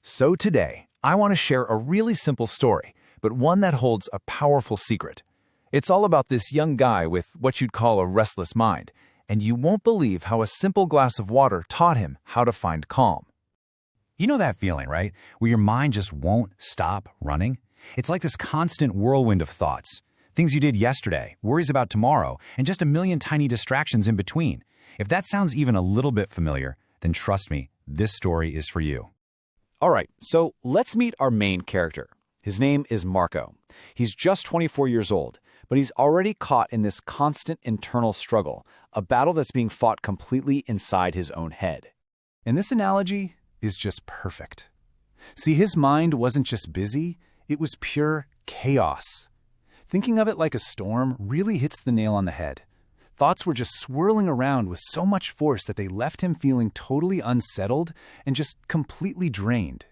So today, I want to share a really simple story, but one that holds a powerful secret. It's all about this young guy with what you'd call a restless mind, and you won't believe how a simple glass of water taught him how to find calm. You know that feeling, right? Where your mind just won't stop running? It's like this constant whirlwind of thoughts. Things you did yesterday, worries about tomorrow, and just a million tiny distractions in between. If that sounds even a little bit familiar, then trust me, this story is for you. All right, so let's meet our main character. His name is Marco. He's just 24 years old, but he's already caught in this constant internal struggle, a battle that's being fought completely inside his own head. And this analogy is just perfect. See, his mind wasn't just busy, it was pure chaos. Thinking of it like a storm really hits the nail on the head. Thoughts were just swirling around with so much force that they left him feeling totally unsettled and just completely drained.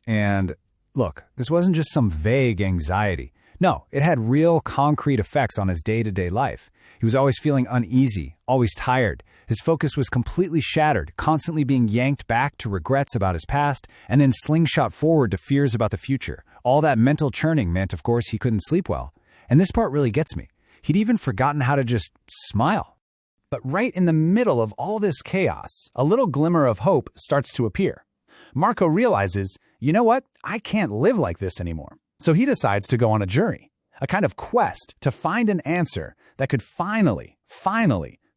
And look, this wasn't just some vague anxiety. No, it had real concrete effects on his day-to-day life. He was always feeling uneasy, always tired. His focus was completely shattered, constantly being yanked back to regrets about his past, and then slingshot forward to fears about the future. All that mental churning meant, of course, he couldn't sleep well. And this part really gets me. He'd even forgotten how to just smile. But right in the middle of all this chaos, a little glimmer of hope starts to appear. Marco realizes, you know what? I can't live like this anymore. So he decides to go on a journey, a kind of quest to find an answer that could finally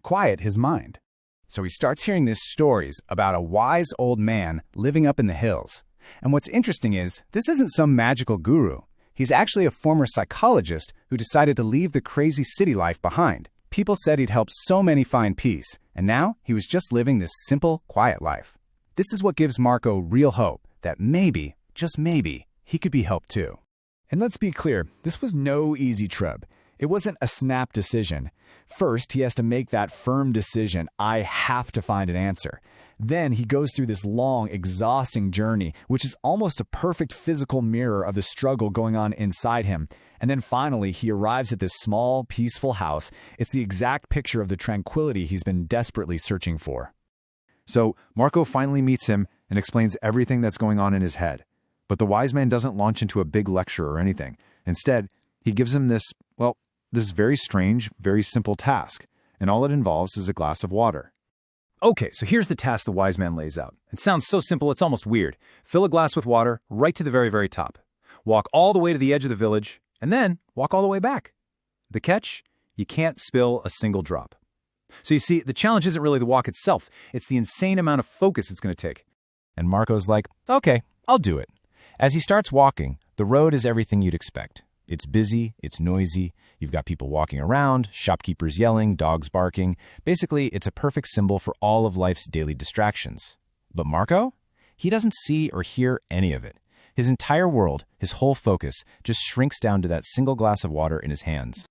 quiet his mind. So he starts hearing these stories about a wise old man living up in the hills. And what's interesting is, this isn't some magical guru. He's actually a former psychologist who decided to leave the crazy city life behind. People said he'd helped so many find peace, and now he was just living this simple, quiet life. This is what gives Marco real hope that maybe, just maybe, he could be helped too. And let's be clear, this was no easy trip. It wasn't a snap decision. First, he has to make that firm decision, I have to find an answer. Then he goes through this long, exhausting journey, which is almost a perfect physical mirror of the struggle going on inside him. And then finally, he arrives at this small, peaceful house. It's the exact picture of the tranquility he's been desperately searching for. So Marco finally meets him and explains everything that's going on in his head. But the wise man doesn't launch into a big lecture or anything. Instead, he gives him this very strange, very simple task. And all it involves is a glass of water. Okay, so here's the task the wise man lays out. It sounds so simple, it's almost weird. Fill a glass with water right to the very, very top. Walk all the way to the edge of the village, and then walk all the way back. The catch? You can't spill a single drop. So you see, the challenge isn't really the walk itself. It's the insane amount of focus it's going to take. And Marco's like, okay, I'll do it. As he starts walking, the road is everything you'd expect. It's busy, it's noisy, you've got people walking around, shopkeepers yelling, dogs barking. Basically, it's a perfect symbol for all of life's daily distractions. But Marco? He doesn't see or hear any of it. His entire world, his whole focus, just shrinks down to that single glass of water in his hands.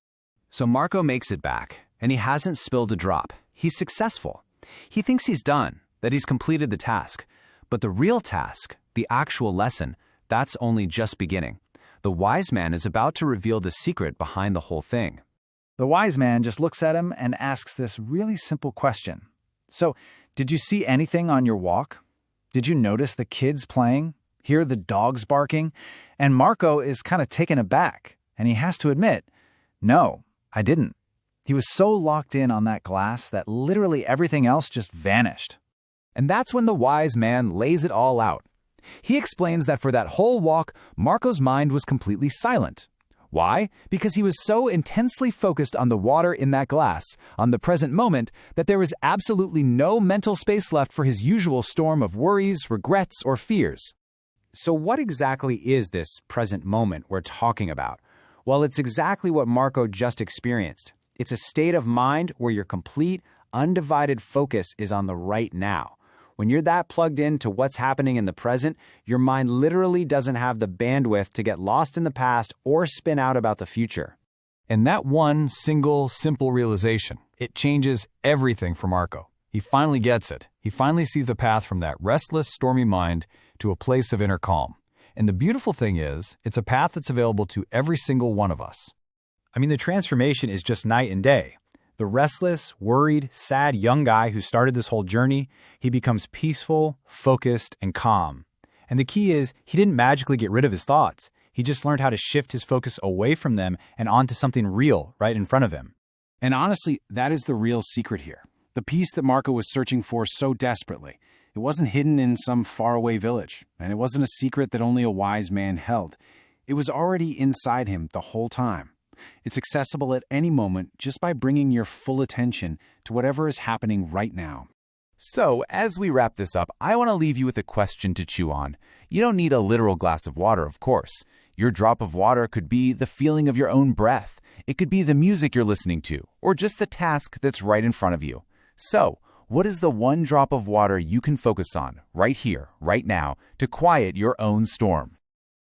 So Marco makes it back, and he hasn't spilled a drop. He's successful. He thinks he's done, that he's completed the task. But the real task, the actual lesson, that's only just beginning. The wise man is about to reveal the secret behind the whole thing. The wise man just looks at him and asks this really simple question. So, did you see anything on your walk? Did you notice the kids playing? Hear the dogs barking? And Marco is kind of taken aback, and he has to admit, no, I didn't. He was so locked in on that glass that literally everything else just vanished. And that's when the wise man lays it all out. He explains that for that whole walk, Marco's mind was completely silent. Why? Because he was so intensely focused on the water in that glass, on the present moment, that there was absolutely no mental space left for his usual storm of worries, regrets, or fears. So what exactly is this present moment we're talking about? Well, it's exactly what Marco just experienced. It's a state of mind where your complete, undivided focus is on the right now. When you're that plugged into what's happening in the present, your mind literally doesn't have the bandwidth to get lost in the past or spin out about the future. And that one single, simple realization, it changes everything for Marco. He finally gets it. He finally sees the path from that restless, stormy mind to a place of inner calm. And the beautiful thing is, it's a path that's available to every single one of us. I mean, the transformation is just night and day. The restless, worried, sad young guy who started this whole journey, he becomes peaceful, focused, and calm. And the key is, he didn't magically get rid of his thoughts. He just learned how to shift his focus away from them and onto something real right in front of him. And honestly, that is the real secret here. The peace that Marco was searching for so desperately. It wasn't hidden in some faraway village, and it wasn't a secret that only a wise man held. It was already inside him the whole time. It's accessible at any moment just by bringing your full attention to whatever is happening right now. So, as we wrap this up, I want to leave you with a question to chew on. You don't need a literal glass of water, of course. Your drop of water could be the feeling of your own breath. It could be the music you're listening to, or just the task that's right in front of you. So, what is the one drop of water you can focus on, right here, right now, to quiet your own storm?